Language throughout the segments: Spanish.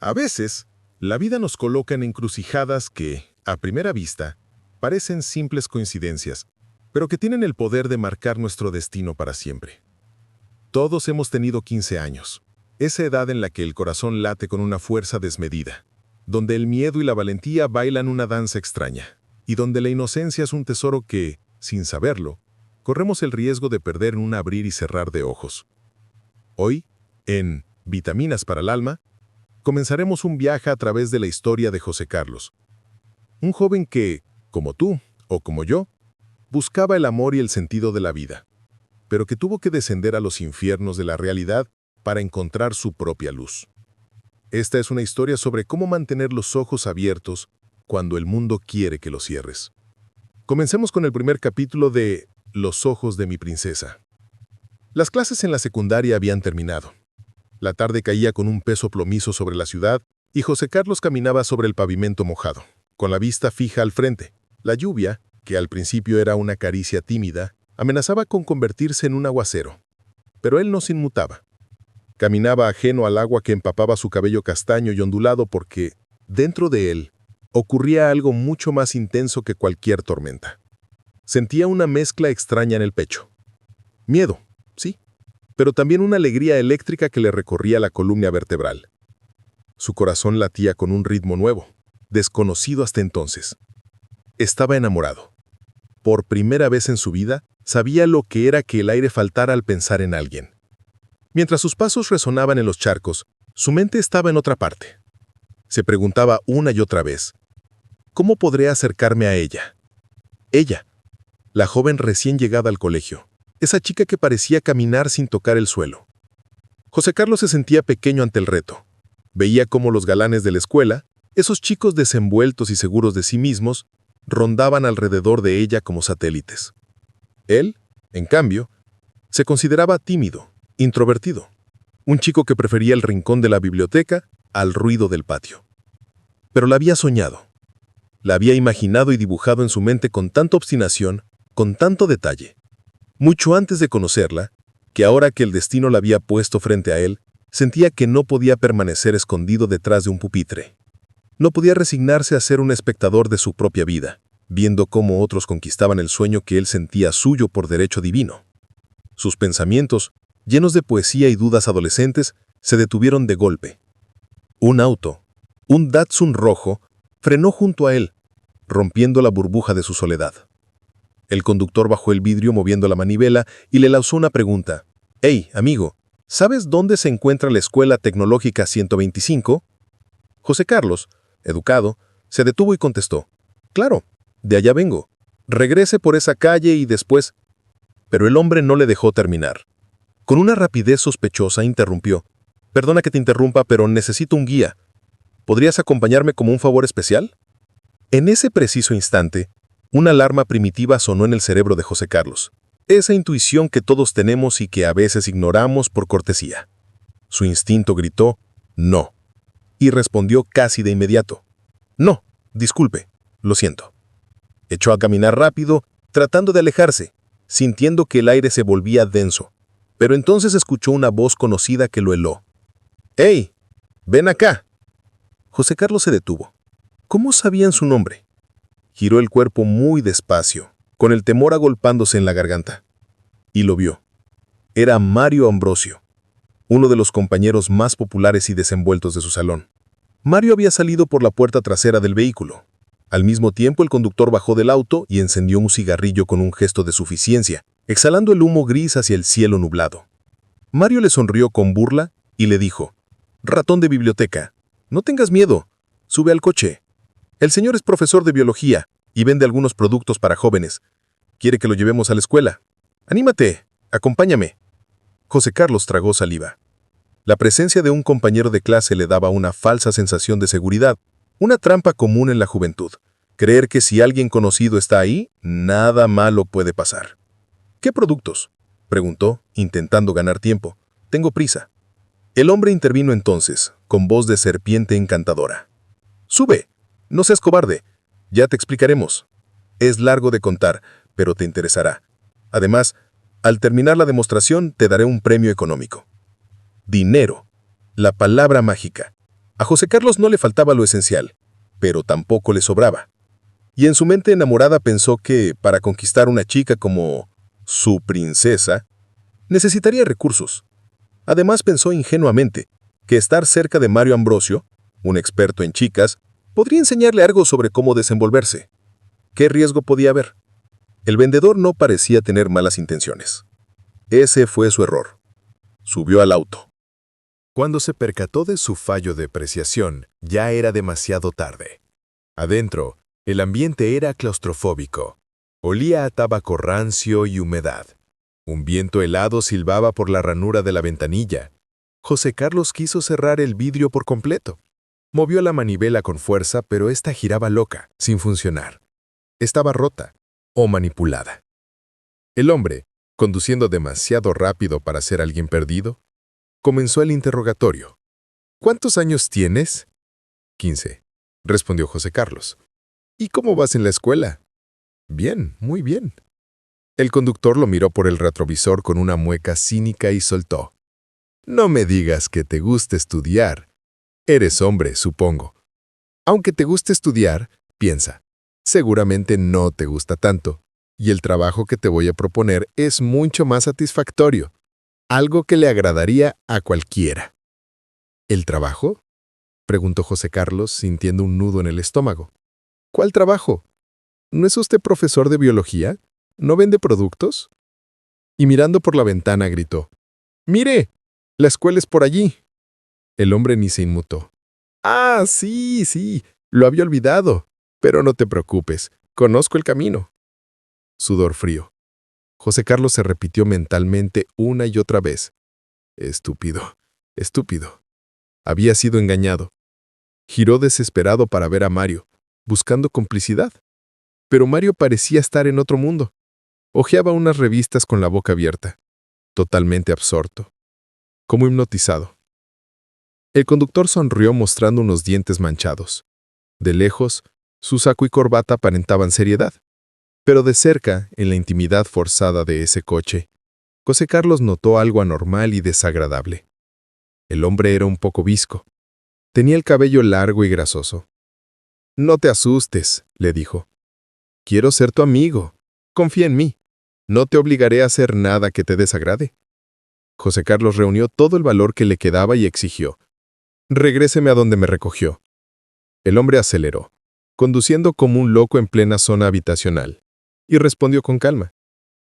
A veces, la vida nos coloca en encrucijadas que, a primera vista, parecen simples coincidencias, pero que tienen el poder de marcar nuestro destino para siempre. Todos hemos tenido 15 años, esa edad en la que el corazón late con una fuerza desmedida, donde el miedo y la valentía bailan una danza extraña, y donde la inocencia es un tesoro que, sin saberlo, corremos el riesgo de perder en un abrir y cerrar de ojos. Hoy, en Vitaminas para el Alma, comenzaremos un viaje a través de la historia de José Carlos, un joven que, como tú o como yo, buscaba el amor y el sentido de la vida, pero que tuvo que descender a los infiernos de la realidad para encontrar su propia luz. Esta es una historia sobre cómo mantener los ojos abiertos cuando el mundo quiere que los cierres. Comencemos con el primer capítulo de Los ojos de mi princesa. Las clases en la secundaria habían terminado. La tarde caía con un peso plomizo sobre la ciudad y José Carlos caminaba sobre el pavimento mojado, con la vista fija al frente. La lluvia, que al principio era una caricia tímida, amenazaba con convertirse en un aguacero. Pero él no se inmutaba. Caminaba ajeno al agua que empapaba su cabello castaño y ondulado porque, dentro de él, ocurría algo mucho más intenso que cualquier tormenta. Sentía una mezcla extraña en el pecho. Miedo, sí, pero también una alegría eléctrica que le recorría la columna vertebral. Su corazón latía con un ritmo nuevo, desconocido hasta entonces. Estaba enamorado. Por primera vez en su vida, sabía lo que era que el aire faltara al pensar en alguien. Mientras sus pasos resonaban en los charcos, su mente estaba en otra parte. Se preguntaba una y otra vez, ¿cómo podré acercarme a ella? Ella, la joven recién llegada al colegio, esa chica que parecía caminar sin tocar el suelo. José Carlos se sentía pequeño ante el reto. Veía cómo los galanes de la escuela, esos chicos desenvueltos y seguros de sí mismos, rondaban alrededor de ella como satélites. Él, en cambio, se consideraba tímido, introvertido, un chico que prefería el rincón de la biblioteca al ruido del patio. Pero la había soñado, la había imaginado y dibujado en su mente con tanta obstinación, con tanto detalle, mucho antes de conocerla, que ahora que el destino la había puesto frente a él, sentía que no podía permanecer escondido detrás de un pupitre. No podía resignarse a ser un espectador de su propia vida, viendo cómo otros conquistaban el sueño que él sentía suyo por derecho divino. Sus pensamientos, llenos de poesía y dudas adolescentes, se detuvieron de golpe. Un auto, un Datsun rojo, frenó junto a él, rompiendo la burbuja de su soledad. El conductor bajó el vidrio moviendo la manivela y le lanzó una pregunta. «Hey, amigo, ¿sabes dónde se encuentra la Escuela Tecnológica 125?» José Carlos, educado, se detuvo y contestó. «Claro, de allá vengo. Regrese por esa calle y después...» Pero el hombre no le dejó terminar. Con una rapidez sospechosa interrumpió. «Perdona que te interrumpa, pero necesito un guía. ¿Podrías acompañarme como un favor especial?» En ese preciso instante, una alarma primitiva sonó en el cerebro de José Carlos. Esa intuición que todos tenemos y que a veces ignoramos por cortesía. Su instinto gritó, «No», y respondió casi de inmediato, «No, disculpe, lo siento». Echó a caminar rápido, tratando de alejarse, sintiendo que el aire se volvía denso. Pero entonces escuchó una voz conocida que lo heló. «¡Hey! ¡Ven acá!». José Carlos se detuvo. ¿Cómo sabían su nombre? Giró el cuerpo muy despacio, con el temor agolpándose en la garganta. Y lo vio. Era Mario Ambrosio, uno de los compañeros más populares y desenvueltos de su salón. Mario había salido por la puerta trasera del vehículo. Al mismo tiempo, el conductor bajó del auto y encendió un cigarrillo con un gesto de suficiencia, exhalando el humo gris hacia el cielo nublado. Mario le sonrió con burla y le dijo, «Ratón de biblioteca, no tengas miedo, sube al coche. El señor es profesor de biología y vende algunos productos para jóvenes. Quiere que lo llevemos a la escuela. Anímate, acompáñame». José Carlos tragó saliva. La presencia de un compañero de clase le daba una falsa sensación de seguridad, una trampa común en la juventud. Creer que si alguien conocido está ahí, nada malo puede pasar. «¿Qué productos?», preguntó, intentando ganar tiempo. «Tengo prisa». El hombre intervino entonces, con voz de serpiente encantadora. «Sube, no seas cobarde, ya te explicaremos. Es largo de contar, pero te interesará. Además, al terminar la demostración te daré un premio económico». Dinero, la palabra mágica. A José Carlos no le faltaba lo esencial, pero tampoco le sobraba. Y en su mente enamorada pensó que, para conquistar una chica como su princesa, necesitaría recursos. Además pensó ingenuamente que estar cerca de Mario Ambrosio, un experto en chicas, podría enseñarle algo sobre cómo desenvolverse. ¿Qué riesgo podía haber? El vendedor no parecía tener malas intenciones. Ese fue su error. Subió al auto. Cuando se percató de su fallo de apreciación, ya era demasiado tarde. Adentro, el ambiente era claustrofóbico. Olía a tabaco rancio y humedad. Un viento helado silbaba por la ranura de la ventanilla. José Carlos quiso cerrar el vidrio por completo. Movió la manivela con fuerza, pero esta giraba loca, sin funcionar. Estaba rota o manipulada. El hombre, conduciendo demasiado rápido para ser alguien perdido, comenzó el interrogatorio. ¿Cuántos años tienes? 15, respondió José Carlos. ¿Y cómo vas en la escuela? Bien, muy bien. El conductor lo miró por el retrovisor con una mueca cínica y soltó. No me digas que te gusta estudiar. Eres hombre, supongo. Aunque te guste estudiar, piensa, seguramente no te gusta tanto, y el trabajo que te voy a proponer es mucho más satisfactorio, algo que le agradaría a cualquiera. ¿El trabajo? Preguntó José Carlos, sintiendo un nudo en el estómago. ¿Cuál trabajo? ¿No es usted profesor de biología? ¿No vende productos? Y mirando por la ventana gritó. ¡Mire! La escuela es por allí. El hombre ni se inmutó. Ah, sí, lo había olvidado. Pero no te preocupes, conozco el camino. Sudor frío. José Carlos se repitió mentalmente una y otra vez. Estúpido, estúpido. Había sido engañado. Giró desesperado para ver a Mario, buscando complicidad. Pero Mario parecía estar en otro mundo. Hojeaba unas revistas con la boca abierta, totalmente absorto, como hipnotizado. El conductor sonrió mostrando unos dientes manchados. De lejos, su saco y corbata aparentaban seriedad. Pero de cerca, en la intimidad forzada de ese coche, José Carlos notó algo anormal y desagradable. El hombre era un poco visco. Tenía el cabello largo y grasoso. No te asustes, le dijo. Quiero ser tu amigo. Confía en mí. No te obligaré a hacer nada que te desagrade. José Carlos reunió todo el valor que le quedaba y exigió. Regréseme a donde me recogió. El hombre aceleró, conduciendo como un loco en plena zona habitacional, y respondió con calma.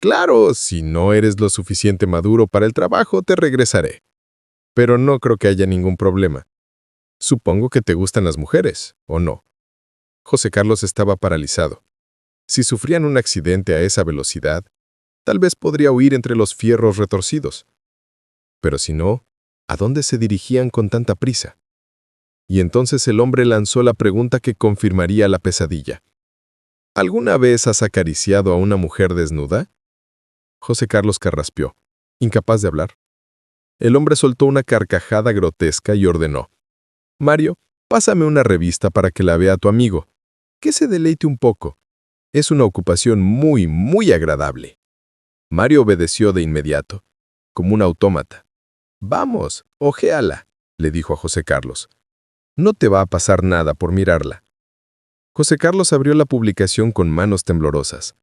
Claro, si no eres lo suficiente maduro para el trabajo, te regresaré. Pero no creo que haya ningún problema. Supongo que te gustan las mujeres, ¿o no? José Carlos estaba paralizado. Si sufrían un accidente a esa velocidad, tal vez podría huir entre los fierros retorcidos. Pero si no, ¿a dónde se dirigían con tanta prisa? Y entonces el hombre lanzó la pregunta que confirmaría la pesadilla. ¿Alguna vez has acariciado a una mujer desnuda? José Carlos carraspeó, incapaz de hablar. El hombre soltó una carcajada grotesca y ordenó. Mario, pásame una revista para que la vea tu amigo. Que se deleite un poco. Es una ocupación muy, muy agradable. Mario obedeció de inmediato, como un autómata. Vamos, ojeala, le dijo a José Carlos. No te va a pasar nada por mirarla. José Carlos abrió la publicación con manos temblorosas.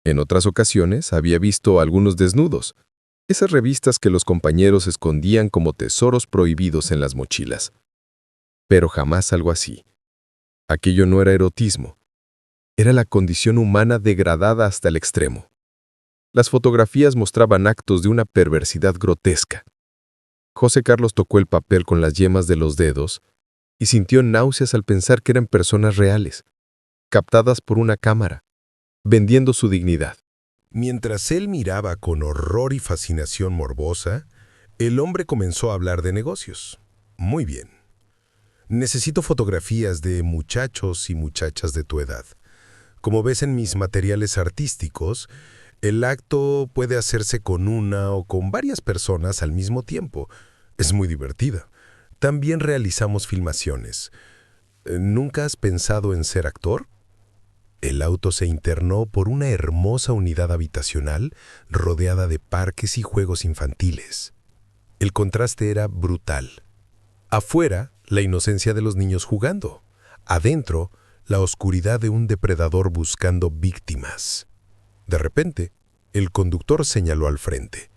En otras ocasiones había visto algunos desnudos, esas revistas que los compañeros escondían como tesoros prohibidos en las mochilas. Pero jamás algo así. Aquello no era erotismo. Era la condición humana degradada hasta el extremo. Las fotografías mostraban actos de una perversidad grotesca. José Carlos tocó el papel con las yemas de los dedos y sintió náuseas al pensar que eran personas reales, captadas por una cámara, vendiendo su dignidad. Mientras él miraba con horror y fascinación morbosa, el hombre comenzó a hablar de negocios. Muy bien. Necesito fotografías de muchachos y muchachas de tu edad. Como ves en mis materiales artísticos, el acto puede hacerse con una o con varias personas al mismo tiempo. Es muy divertido. También realizamos filmaciones. ¿Nunca has pensado en ser actor? El auto se internó por una hermosa unidad habitacional rodeada de parques y juegos infantiles. El contraste era brutal. Afuera, la inocencia de los niños jugando. Adentro, la oscuridad de un depredador buscando víctimas. De repente, el conductor señaló al frente.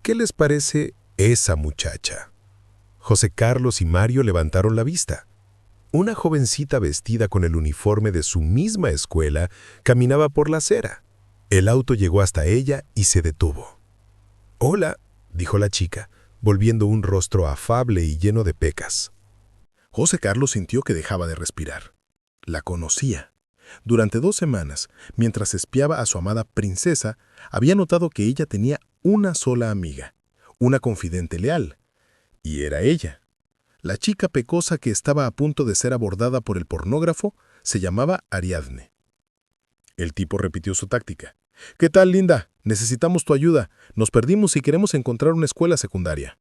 ¿Qué les parece esa muchacha? José Carlos y Mario levantaron la vista. Una jovencita vestida con el uniforme de su misma escuela caminaba por la acera. El auto llegó hasta ella y se detuvo. «Hola», dijo la chica, volviendo un rostro afable y lleno de pecas. José Carlos sintió que dejaba de respirar. La conocía. Durante 2 semanas, mientras espiaba a su amada princesa, había notado que ella tenía una sola amiga, una confidente leal, y era ella. La chica pecosa que estaba a punto de ser abordada por el pornógrafo se llamaba Ariadne. El tipo repitió su táctica. «¿Qué tal, linda? Necesitamos tu ayuda. Nos perdimos y queremos encontrar una escuela secundaria».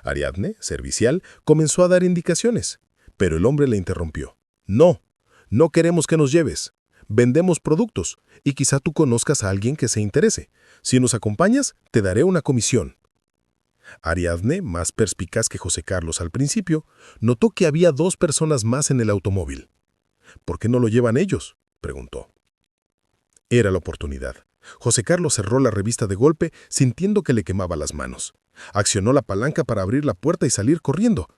Ariadne, servicial, comenzó a dar indicaciones, pero el hombre le interrumpió. «No, no queremos que nos lleves. Vendemos productos, y quizá tú conozcas a alguien que se interese. Si nos acompañas, te daré una comisión». Ariadne, más perspicaz que José Carlos al principio, notó que había 2 personas más en el automóvil. «¿Por qué no lo llevan ellos?», preguntó. Era la oportunidad. José Carlos cerró la revista de golpe, sintiendo que le quemaba las manos. Accionó la palanca para abrir la puerta y salir corriendo,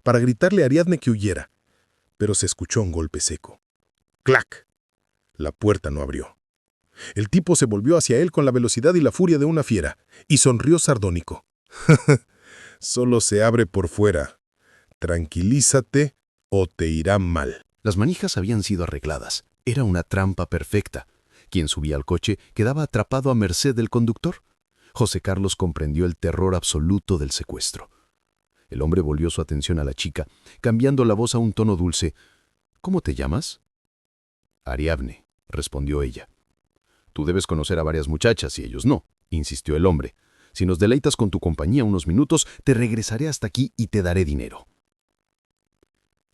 para gritarle a Ariadne que huyera. Pero se escuchó un golpe seco. ¡Clac! La puerta no abrió. El tipo se volvió hacia él con la velocidad y la furia de una fiera, y sonrió sardónico. «Solo se abre por fuera. Tranquilízate o te irá mal». Las manijas habían sido arregladas. Era una trampa perfecta. Quien subía al coche quedaba atrapado a merced del conductor. José Carlos comprendió el terror absoluto del secuestro. El hombre volvió su atención a la chica, cambiando la voz a un tono dulce. «¿Cómo te llamas?» «Ariadne», respondió ella. «Tú debes conocer a varias muchachas y ellos no», insistió el hombre. «Si nos deleitas con tu compañía unos minutos, te regresaré hasta aquí y te daré dinero».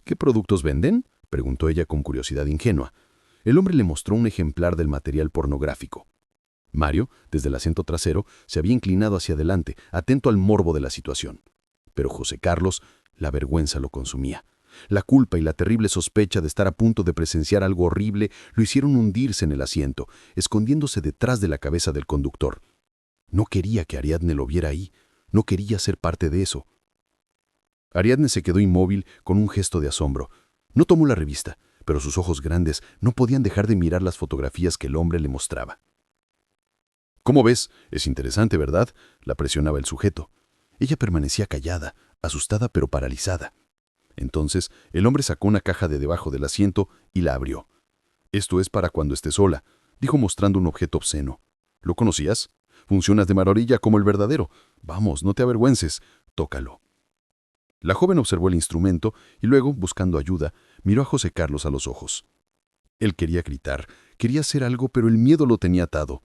«¿Qué productos venden?», preguntó ella con curiosidad ingenua. El hombre le mostró un ejemplar del material pornográfico. Mario, desde el asiento trasero, se había inclinado hacia adelante, atento al morbo de la situación. Pero José Carlos, la vergüenza lo consumía. La culpa y la terrible sospecha de estar a punto de presenciar algo horrible lo hicieron hundirse en el asiento, escondiéndose detrás de la cabeza del conductor. No quería que Ariadne lo viera ahí, no quería ser parte de eso. Ariadne se quedó inmóvil con un gesto de asombro. No tomó la revista, pero sus ojos grandes no podían dejar de mirar las fotografías que el hombre le mostraba. «¿Cómo ves? Es interesante, ¿verdad?», la presionaba el sujeto. Ella permanecía callada, asustada pero paralizada. Entonces, el hombre sacó una caja de debajo del asiento y la abrió. «Esto es para cuando estés sola», dijo mostrando un objeto obsceno. «¿Lo conocías? Funcionas de maravilla como el verdadero. Vamos, no te avergüences. Tócalo». La joven observó el instrumento y luego, buscando ayuda, miró a José Carlos a los ojos. Él quería gritar, quería hacer algo, pero el miedo lo tenía atado.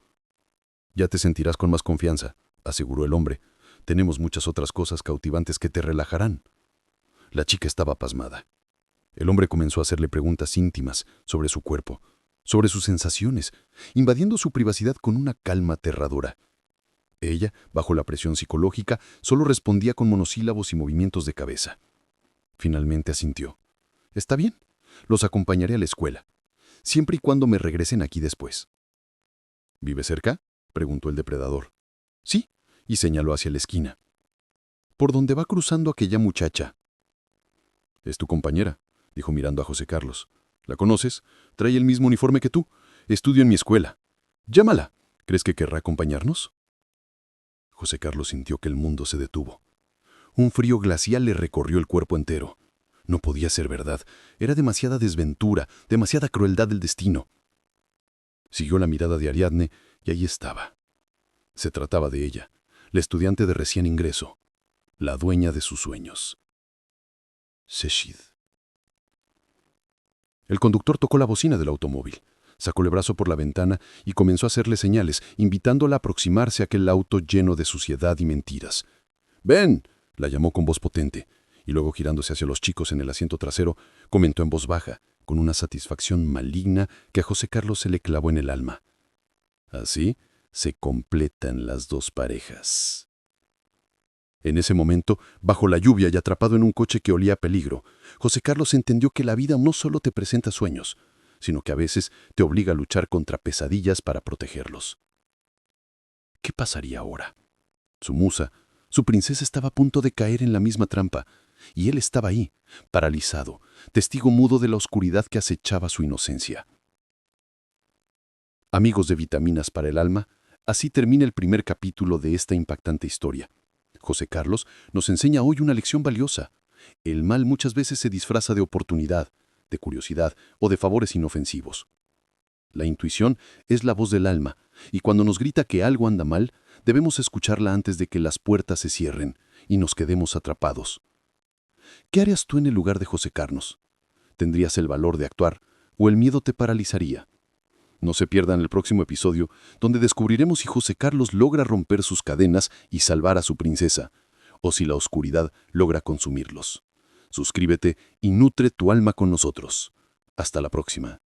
«Ya te sentirás con más confianza», aseguró el hombre. «Tenemos muchas otras cosas cautivantes que te relajarán». La chica estaba pasmada. El hombre comenzó a hacerle preguntas íntimas sobre su cuerpo, sobre sus sensaciones, invadiendo su privacidad con una calma aterradora. Ella, bajo la presión psicológica, solo respondía con monosílabos y movimientos de cabeza. Finalmente asintió. «Está bien, los acompañaré a la escuela, siempre y cuando me regresen aquí después». «¿Vive cerca?», preguntó el depredador. «Sí», y señaló hacia la esquina. «Por donde va cruzando aquella muchacha». «Es tu compañera», dijo mirando a José Carlos. «¿La conoces? Trae el mismo uniforme que tú. Estudio en mi escuela. Llámala. ¿Crees que querrá acompañarnos?». José Carlos sintió que el mundo se detuvo. Un frío glacial le recorrió el cuerpo entero. No podía ser verdad. Era demasiada desventura, demasiada crueldad del destino. Siguió la mirada de Ariadne y ahí estaba. Se trataba de ella, la estudiante de recién ingreso, la dueña de sus sueños. Seshid. El conductor tocó la bocina del automóvil. Sacó el brazo por la ventana y comenzó a hacerle señales, invitándola a aproximarse a aquel auto lleno de suciedad y mentiras. «¡Ven!», la llamó con voz potente, y luego girándose hacia los chicos en el asiento trasero, comentó en voz baja, con una satisfacción maligna que a José Carlos se le clavó en el alma. «Así se completan las 2 parejas». En ese momento, bajo la lluvia y atrapado en un coche que olía a peligro, José Carlos entendió que la vida no solo te presenta sueños, sino que a veces te obliga a luchar contra pesadillas para protegerlos. ¿Qué pasaría ahora? Su musa, su princesa, estaba a punto de caer en la misma trampa, y él estaba ahí, paralizado, testigo mudo de la oscuridad que acechaba su inocencia. Amigos de Vitaminas para el Alma, así termina el primer capítulo de esta impactante historia. José Carlos nos enseña hoy una lección valiosa. El mal muchas veces se disfraza de oportunidad, de curiosidad o de favores inofensivos. La intuición es la voz del alma, y cuando nos grita que algo anda mal, debemos escucharla antes de que las puertas se cierren y nos quedemos atrapados. ¿Qué harías tú en el lugar de José Carlos? ¿Tendrías el valor de actuar o el miedo te paralizaría? No se pierdan el próximo episodio, donde descubriremos si José Carlos logra romper sus cadenas y salvar a su princesa, o si la oscuridad logra consumirlos. Suscríbete y nutre tu alma con nosotros. Hasta la próxima.